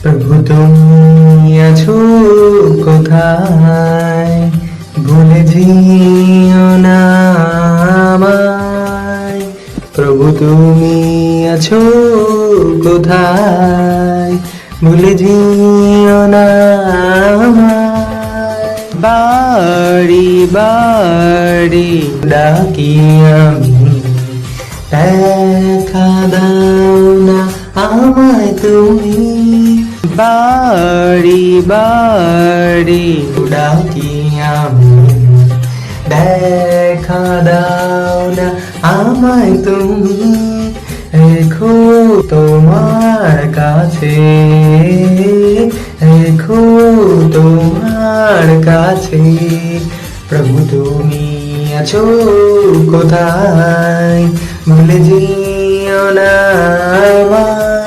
প্রভু তুমি আছো কোথায়, ভুলে যেও না আমায়। প্রভু তুমি আছো কোথায়, ভুলে যেও না আমায়। বাড়ি বাড়ি ডাকি আমি, দেখা দাও না আমায় তুমি। বাড়ি বাড়ি ডাকি আমি, দেখা দাও না আমায় তুমি। রেখো তোমার কাছে, রেখো তোমার কাছে। প্রভু তুমি আছো কোথায়, ভুলে যেও না আমায়।